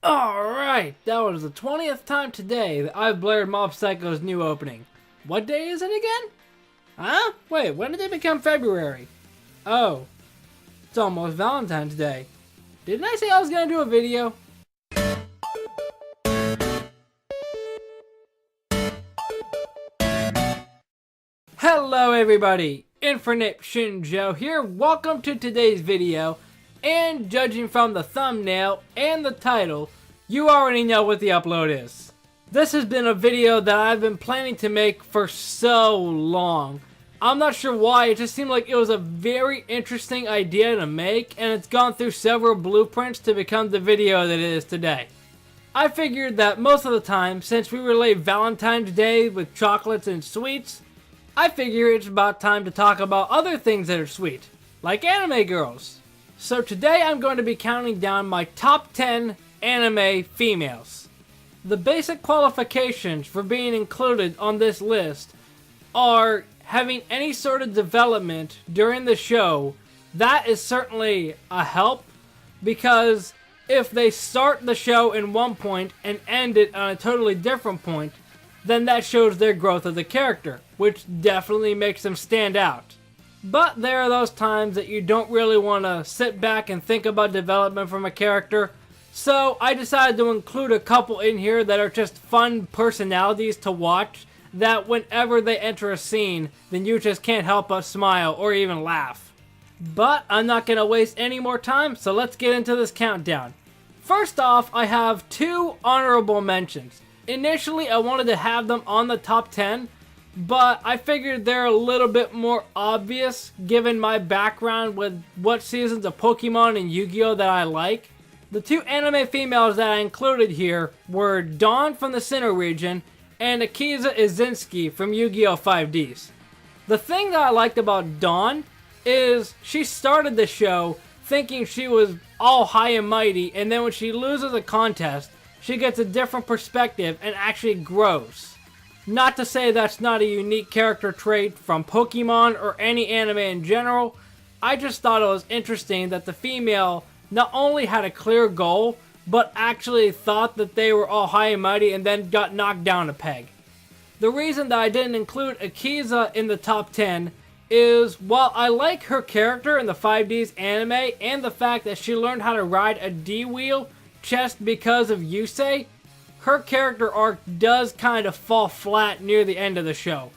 Alright, that was the 20th time today that I've blared Mob Psycho's new opening. What day is it again? Huh? Wait, when did it become February? Oh, it's almost Valentine's Day. Didn't I say I was gonna do a video? Hello everybody, Infernape Shinjo here. Welcome to today's video. And judging from the thumbnail and the title, you already know what the upload is. This has been a video that I've been planning to make for so long. I'm not sure why, it just seemed like it was a very interesting idea to make, and it's gone through several blueprints to become the video that it is today. I figured that most of the time, since we relate Valentine's Day with chocolates and sweets, I figure it's about time to talk about other things that are sweet, like anime girls. So today I'm going to be counting down my top 10 anime females. The basic qualifications for being included on this list are having any sort of development during the show. That is certainly a help, because if they start the show in one point and end it on a totally different point, then that shows their growth of the character, which definitely makes them stand out. But there are those times that you don't really want to sit back and think about development from a character, so I decided to include a couple in here that are just fun personalities to watch, that whenever they enter a scene, then you just can't help but smile or even laugh. But I'm not going to waste any more time, so let's get into this countdown. First off, I have two honorable mentions. Initially, I wanted to have them on the top 10, but I figured they're a little bit more obvious given my background with what seasons of Pokemon and Yu-Gi-Oh that I like. The two anime females that I included here were Dawn from the Sinnoh region and Akiza Izinski from Yu-Gi-Oh 5Ds. The thing that I liked about Dawn is she started the show thinking she was all high and mighty, and then when she loses a contest, she gets a different perspective and actually grows. Not to say that's not a unique character trait from Pokemon or any anime in general, I just thought it was interesting that the female not only had a clear goal, but actually thought that they were all high and mighty and then got knocked down a peg. The reason that I didn't include Akiza in the top 10 is, while I like her character in the 5Ds anime and the fact that she learned how to ride a D-wheel just because of Yusei, her character arc does kind of fall flat near the end of the show.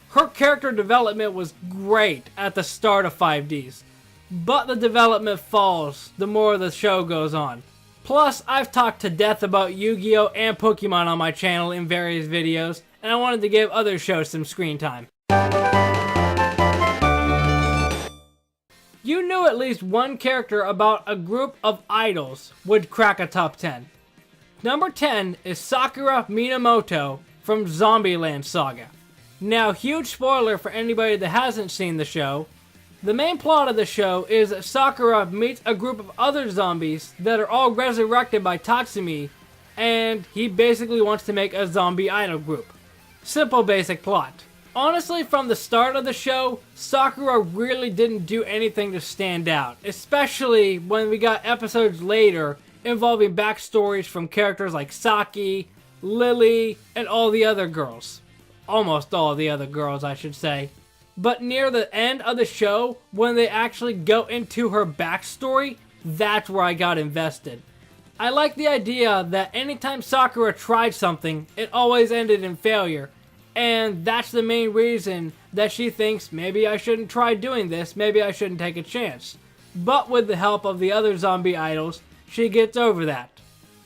Her character development was great at the start of 5Ds, but the development falls the more the show goes on. Plus, I've talked to death about Yu-Gi-Oh! And Pokemon on my channel in various videos, and I wanted to give other shows some screen time. You knew at least one character about a group of idols would crack a top 10. Number 10 is Sakura Minamoto from Zombieland Saga. Now, huge spoiler for anybody that hasn't seen the show. The main plot of the show is that Sakura meets a group of other zombies that are all resurrected by Tatsumi, and he basically wants to make a zombie idol group. Simple basic plot. Honestly, from the start of the show, Sakura really didn't do anything to stand out, especially when we got episodes later involving backstories from characters like Saki, Lily, and all the other girls. Almost all the other girls, I should say. But near the end of the show, when they actually go into her backstory, that's where I got invested. I like the idea that anytime Sakura tried something, it always ended in failure. And that's the main reason that she thinks, maybe I shouldn't try doing this, maybe I shouldn't take a chance. But with the help of the other zombie idols, she gets over that.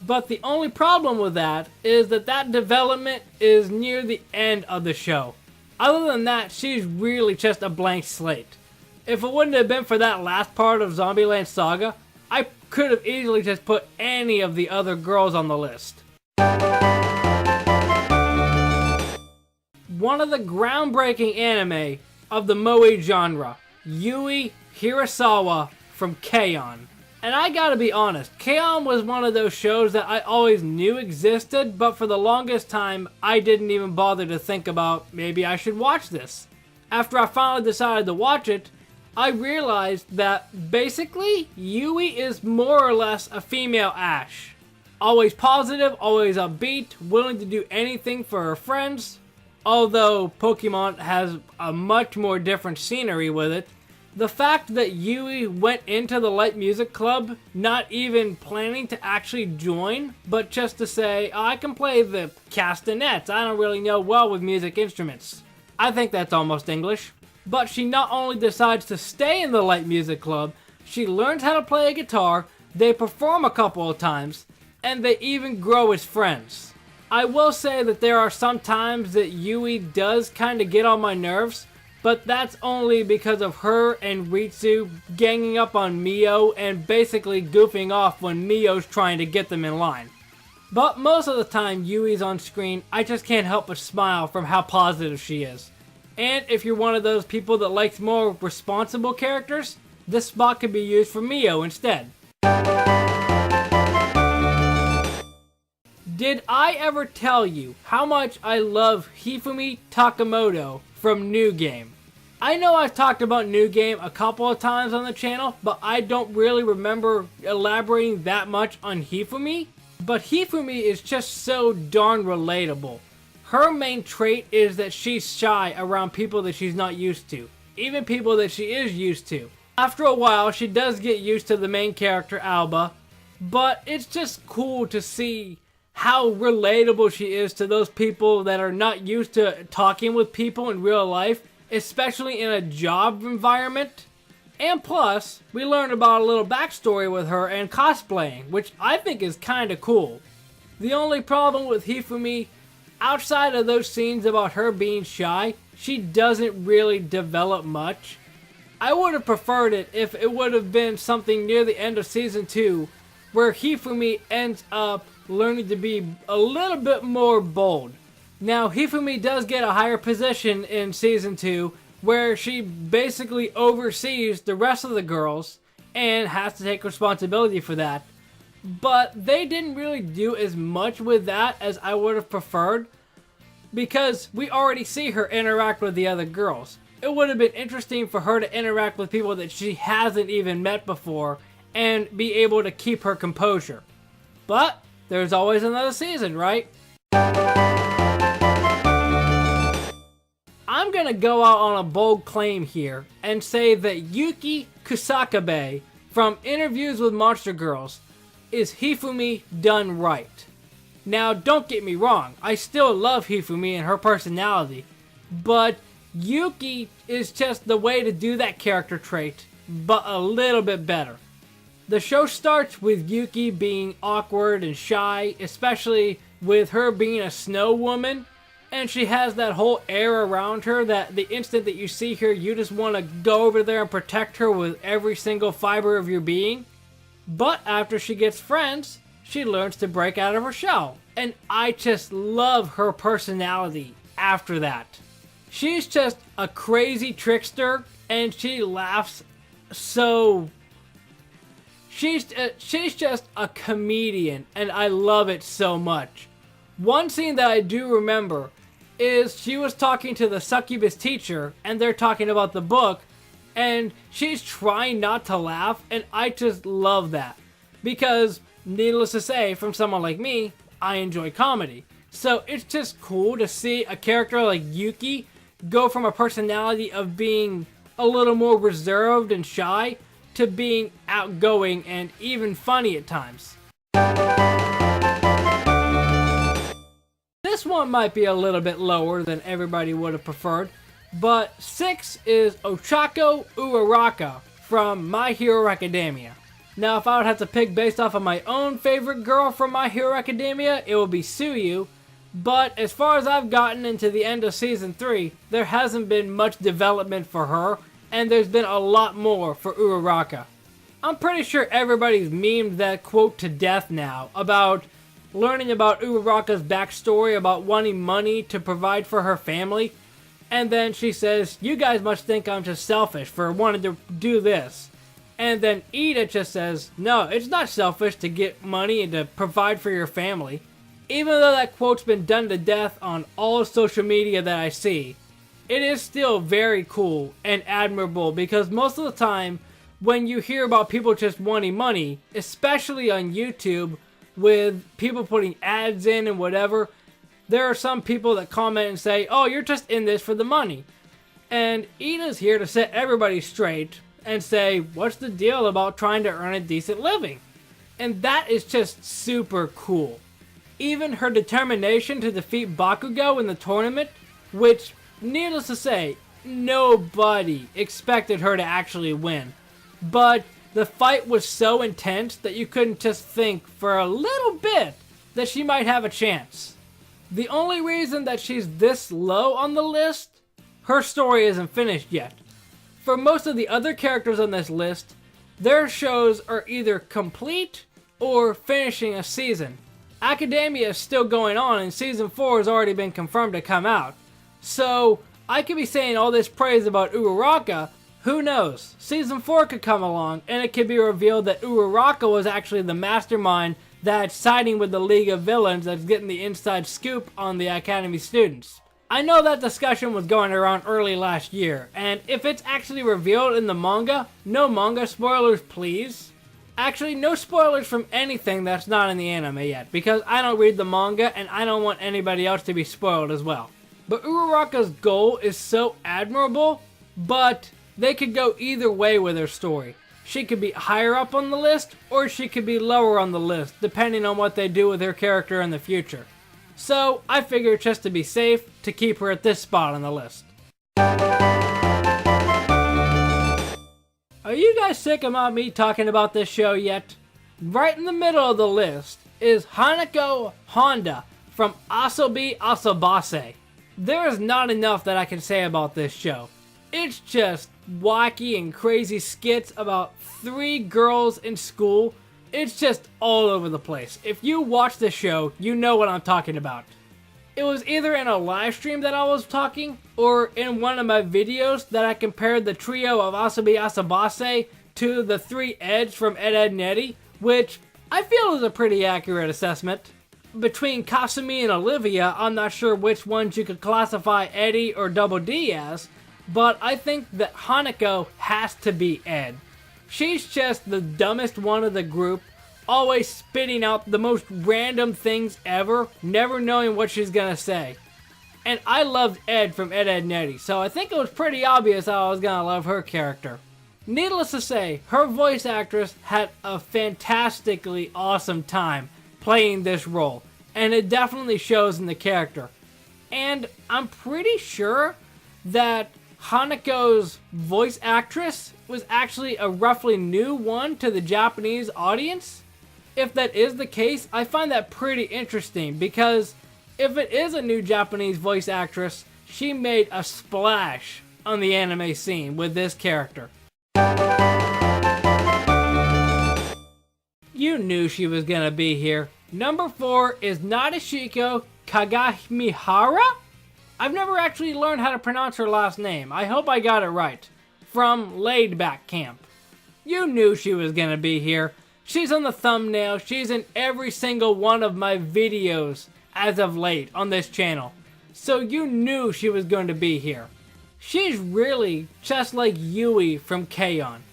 But the only problem with that is that development is near the end of the show. Other than that, she's really just a blank slate. If it wouldn't have been for that last part of Zombieland Saga, I could have easily just put any of the other girls on the list. One of the groundbreaking anime of the moe genre, Yui Hirasawa from K-On! And I gotta be honest, K-On! Was one of those shows that I always knew existed, but for the longest time, I didn't even bother to think about, maybe I should watch this. After I finally decided to watch it, I realized that basically, Yui is more or less a female Ash. Always positive, always upbeat, willing to do anything for her friends. Although Pokemon has a much more different scenery with it, the fact that Yui went into the Light Music Club not even planning to actually join, but just to say, oh, I can play the castanets, I don't really know well with music instruments. I think that's almost English. But she not only decides to stay in the Light Music Club, she learns how to play a guitar, they perform a couple of times, and they even grow as friends. I will say that there are some times that Yui does kind of get on my nerves, but that's only because of her and Ritsu ganging up on Mio and basically goofing off when Mio's trying to get them in line. But most of the time Yui's on screen, I just can't help but smile from how positive she is. And if you're one of those people that likes more responsible characters, this spot could be used for Mio instead. Did I ever tell you how much I love Hifumi Takamoto from New Game? I know I've talked about New Game a couple of times on the channel, but I don't really remember elaborating that much on Hifumi. But Hifumi is just so darn relatable. Her main trait is that she's shy around people that she's not used to, even people that she is used to. After a while, she does get used to the main character, Alba, but it's just cool to see how relatable she is to those people that are not used to talking with people in real life, especially in a job environment. And plus, we learned about a little backstory with her and cosplaying, which I think is kinda cool. The only problem with Hifumi, outside of those scenes about her being shy, she doesn't really develop much. I would have preferred it if it would have been something near the end of Season 2, where Hifumi ends up learning to be a little bit more bold. Now, Hifumi does get a higher position in Season 2, where she basically oversees the rest of the girls and has to take responsibility for that. But they didn't really do as much with that as I would have preferred, because we already see her interact with the other girls. It would have been interesting for her to interact with people that she hasn't even met before and be able to keep her composure. But there's always another season, right? I'm gonna go out on a bold claim here and say that Yuki Kusakabe from Interviews with Monster Girls is Hifumi done right. Now, don't get me wrong, I still love Hifumi and her personality, but Yuki is just the way to do that character trait, but a little bit better. The show starts with Yuki being awkward and shy, especially with her being a snow woman, and she has that whole air around her that the instant that you see her, you just want to go over there and protect her with every single fiber of your being. But after she gets friends, she learns to break out of her shell, and I just love her personality after that. She's just a crazy trickster, and she laughs so... She's just a comedian, and I love it so much. One scene that I do remember is she was talking to the succubus teacher, and they're talking about the book, and she's trying not to laugh, and I just love that. Because, needless to say, from someone like me, I enjoy comedy. So it's just cool to see a character like Yuki go from a personality of being a little more reserved and shy to being outgoing and even funny at times. This one might be a little bit lower than everybody would have preferred, but 6 is Ochako Uraraka from My Hero Academia. Now, if I would have to pick based off of my own favorite girl from My Hero Academia, it would be Tsuyu, but as far as I've gotten into the end of Season 3, there hasn't been much development for her, and there's been a lot more for Uraraka. I'm pretty sure everybody's memed that quote to death now, about learning about Uraraka's backstory about wanting money to provide for her family, and then she says, "You guys must think I'm just selfish for wanting to do this." And then Ida just says, "No, it's not selfish to get money and to provide for your family." Even though that quote's been done to death on all social media that I see, it is still very cool and admirable, because most of the time when you hear about people just wanting money, especially on YouTube, with people putting ads in and whatever, there are some people that comment and say, oh, you're just in this for the money. And Ida's here to set everybody straight and say, what's the deal about trying to earn a decent living? And that is just super cool. Even her determination to defeat Bakugo in the tournament, which, needless to say, nobody expected her to actually win. But the fight was so intense that you couldn't just think for a little bit that she might have a chance. The only reason that she's this low on the list, her story isn't finished yet. For most of the other characters on this list, their shows are either complete or finishing a season. Academia is still going on and season 4 has already been confirmed to come out. So, I could be saying all this praise about Uraraka, who knows? Season 4 could come along and it could be revealed that Uraraka was actually the mastermind that's siding with the League of Villains that's getting the inside scoop on the Academy students. I know that discussion was going around early last year, and if it's actually revealed in the manga, no manga spoilers please. Actually, no spoilers from anything that's not in the anime yet, because I don't read the manga and I don't want anybody else to be spoiled as well. But Uraraka's goal is so admirable, but they could go either way with her story. She could be higher up on the list, or she could be lower on the list, depending on what they do with her character in the future. So, I figured just to be safe, to keep her at this spot on the list. Are you guys sick about me talking about this show yet? Right in the middle of the list is Hanako Honda from Asobi Asobase. There is not enough that I can say about this show. It's just wacky and crazy skits about 3 girls in school. It's just all over the place. If you watch the show, you know what I'm talking about. It was either in a live stream that I was talking, or in one of my videos that I compared the trio of Asobi Asobase to the 3 Eds from Ed, Edd n Eddy, which I feel is a pretty accurate assessment. Between Kasumi and Olivia, I'm not sure which ones you could classify Eddie or Double D as, but I think that Hanako has to be Ed. She's just the dumbest one of the group, always spitting out the most random things ever, never knowing what she's gonna say. And I loved Ed from Ed, Edd n Eddy, so I think it was pretty obvious how I was gonna love her character. Needless to say, her voice actress had a fantastically awesome time playing this role, and it definitely shows in the character. And I'm pretty sure that Hanako's voice actress was actually a roughly new one to the Japanese audience. If that is the case, I find that pretty interesting, because if it is a new Japanese voice actress, she made a splash on the anime scene with this character. You knew she was gonna be here. Number 4 is Nadeshiko Kagamihara? I've never actually learned how to pronounce her last name. I hope I got it right. From Laid Back Camp. You knew she was gonna be here. She's on the thumbnail. She's in every single one of my videos as of late on this channel. So you knew she was going to be here. She's really just like Yui from K-On!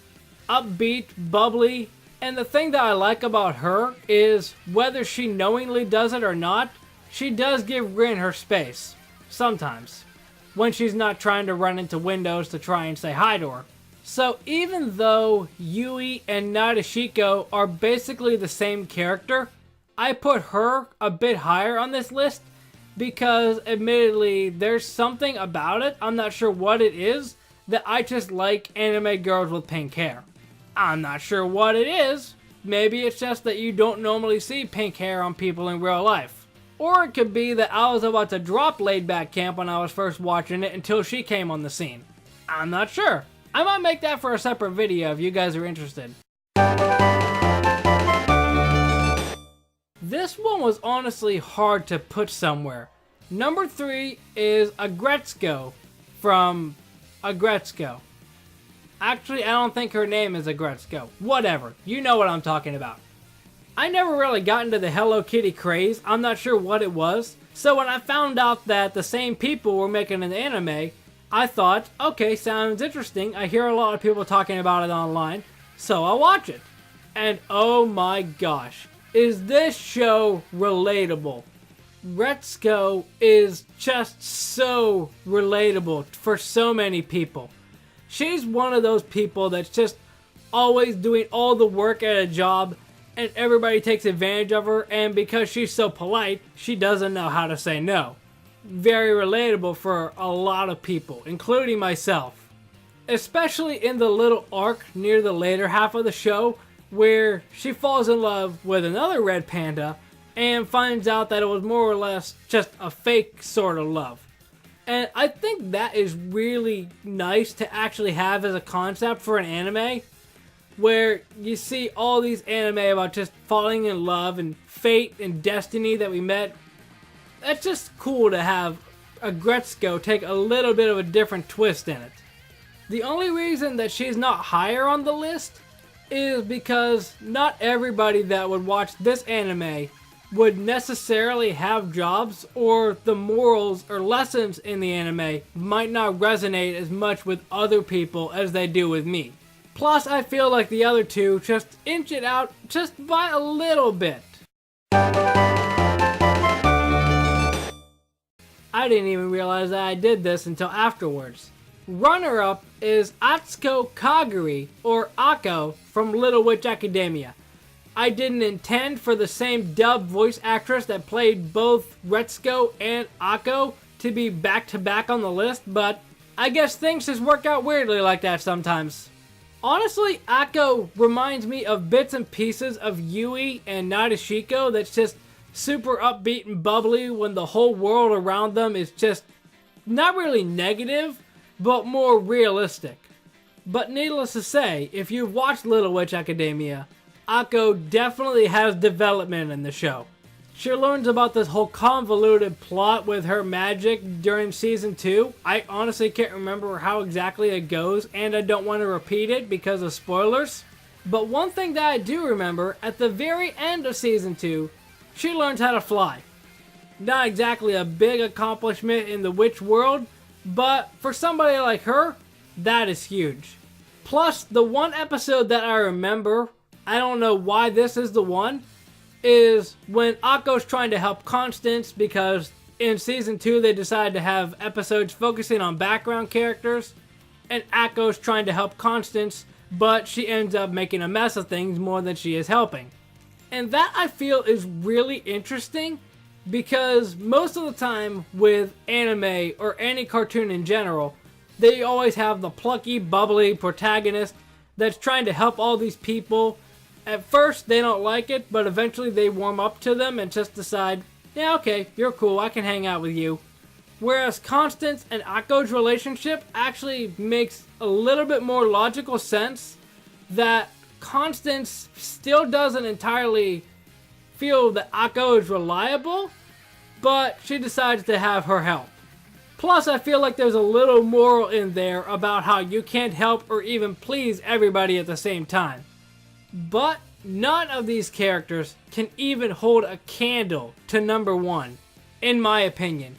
Upbeat, bubbly, and the thing that I like about her is whether she knowingly does it or not, she does give Rin her space. Sometimes. When she's not trying to run into windows to try and say hi to her. So even though Yui and Nadeshiko are basically the same character, I put her a bit higher on this list because admittedly there's something about it, I'm not sure what it is, that I just like anime girls with pink hair. I'm not sure what it is. Maybe it's just that you don't normally see pink hair on people in real life. Or it could be that I was about to drop Laid Back Camp when I was first watching it until she came on the scene. I'm not sure. I might make that for a separate video if you guys are interested. This one was honestly hard to put somewhere. Number 3 is Agretsuko from Agretsuko. Actually, I don't think her name is Agretsuko. Whatever. You know what I'm talking about. I never really got into the Hello Kitty craze. I'm not sure what it was. So when I found out that the same people were making an anime, I thought, okay, sounds interesting. I hear a lot of people talking about it online, so I'll watch it. And oh my gosh, is this show relatable. Retsuko is just so relatable for so many people. She's one of those people that's just always doing all the work at a job and everybody takes advantage of her, and because she's so polite, she doesn't know how to say no. Very relatable for a lot of people, including myself. Especially in the little arc near the later half of the show where she falls in love with another red panda and finds out that it was more or less just a fake sort of love. And I think that is really nice to actually have as a concept for an anime, where you see all these anime about just falling in love and fate and destiny that we met. That's just cool to have a Retsuko take a little bit of a different twist in it. The only reason that she's not higher on the list is because not everybody that would watch this anime would necessarily have jobs, or the morals or lessons in the anime might not resonate as much with other people as they do with me. Plus, I feel like the other two just inch it out just by a little bit. I didn't even realize that I did this until afterwards. Runner-up is Atsuko Kaguri, or Akko, from Little Witch Academia. I didn't intend for the same dub voice actress that played both Retsuko and Akko to be back-to-back on the list, but I guess things just work out weirdly like that sometimes. Honestly, Akko reminds me of bits and pieces of Yui and Nadeshiko that's just super upbeat and bubbly when the whole world around them is just not really negative, but more realistic. But needless to say, if you've watched Little Witch Academia, Akko definitely has development in the show. She learns about this whole convoluted plot with her magic during season 2. I honestly can't remember how exactly it goes, and I don't want to repeat it because of spoilers. But one thing that I do remember, at the very end of season 2, she learns how to fly. Not exactly a big accomplishment in the witch world, but for somebody like her, that is huge. Plus, the one episode that I remember, I don't know why this is the one, is when Akko's trying to help Constance, because in season 2 they decided to have episodes focusing on background characters, and Akko's trying to help Constance, but she ends up making a mess of things more than she is helping. And that, I feel, is really interesting, because most of the time with anime or any cartoon in general, they always have the plucky, bubbly protagonist that's trying to help all these people. At first, they don't like it, but eventually they warm up to them and just decide, yeah, okay, you're cool, I can hang out with you. Whereas Constance and Akko's relationship actually makes a little bit more logical sense, that Constance still doesn't entirely feel that Akko is reliable, but she decides to have her help. Plus, I feel like there's a little moral in there about how you can't help or even please everybody at the same time. But none of these characters can even hold a candle to number 1, in my opinion.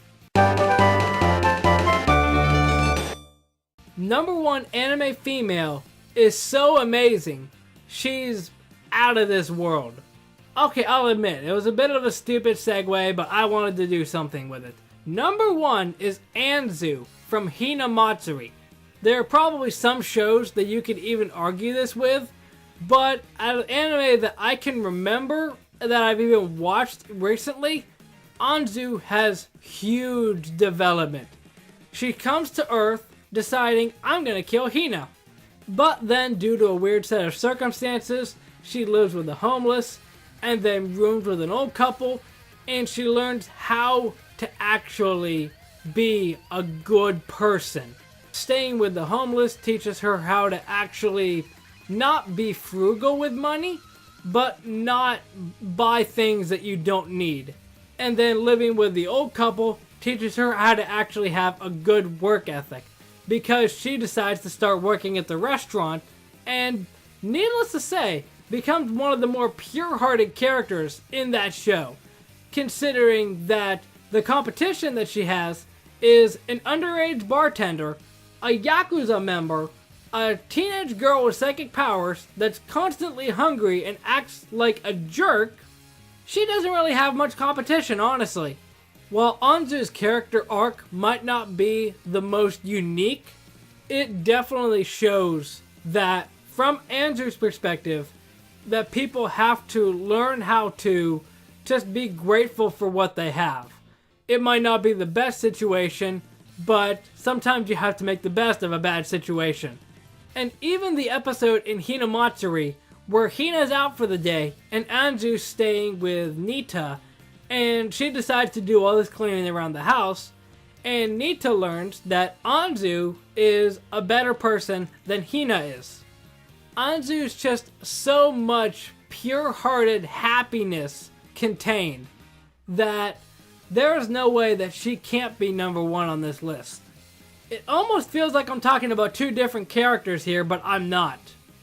Number 1 anime female is so amazing, she's out of this world. Okay, I'll admit, it was a bit of a stupid segue, but I wanted to do something with it. Number 1 is Anzu from Hina Matsuri. There are probably some shows that you could even argue this with, but out of anime that I can remember, that I've even watched recently, Anzu has huge development. She comes to Earth deciding, I'm gonna kill Hina. But then, due to a weird set of circumstances, she lives with the homeless, and then rooms with an old couple, and she learns how to actually be a good person. Staying with the homeless teaches her how to actually not be frugal with money, but not buy things that you don't need. And then living with the old couple teaches her how to actually have a good work ethic, because she decides to start working at the restaurant, and needless to say, becomes one of the more pure-hearted characters in that show, considering that the competition that she has is an underage bartender, a Yakuza member, a teenage girl with psychic powers that's constantly hungry and acts like a jerk, she doesn't really have much competition, honestly. While Anzu's character arc might not be the most unique, it definitely shows that from Anzu's perspective, that people have to learn how to just be grateful for what they have. It might not be the best situation, but sometimes you have to make the best of a bad situation. And even the episode in Hinamatsuri, where Hina's out for the day and Anzu's staying with Nita, and she decides to do all this cleaning around the house, and Nita learns that Anzu is a better person than Hina is. Anzu's just so much pure-hearted happiness contained that there is no way that she can't be number one on this list. It almost feels like I'm talking about two different characters here, but I'm not.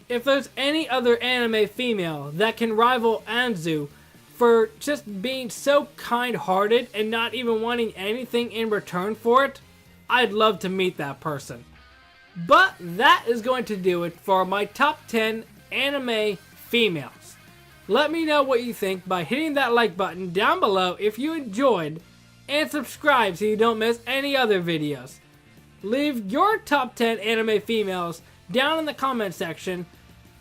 If there's any other anime female that can rival Anzu for just being so kind-hearted and not even wanting anything in return for it, I'd love to meet that person. But that is going to do it for my top 10 anime females. Let me know what you think by hitting that like button down below if you enjoyed, and subscribe so you don't miss any other videos. Leave your top 10 anime females down in the comment section.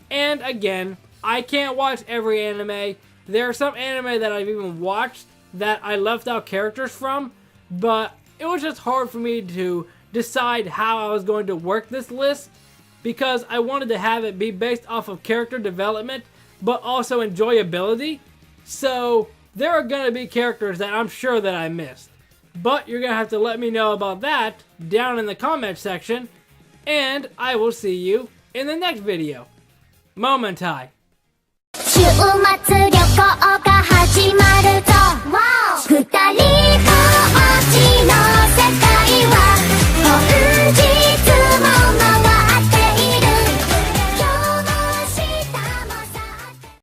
And again, I can't watch every anime. There are some anime that I've even watched that I left out characters from, but it was just hard for me to decide how I was going to work this list because I wanted to have it be based off of character development but also enjoyability. So there are going to be characters that I'm sure that I missed, but you're going to have to let me know about that down in the comment section, and I will see you in the next video. Momentai. 週末旅行が始まるぞ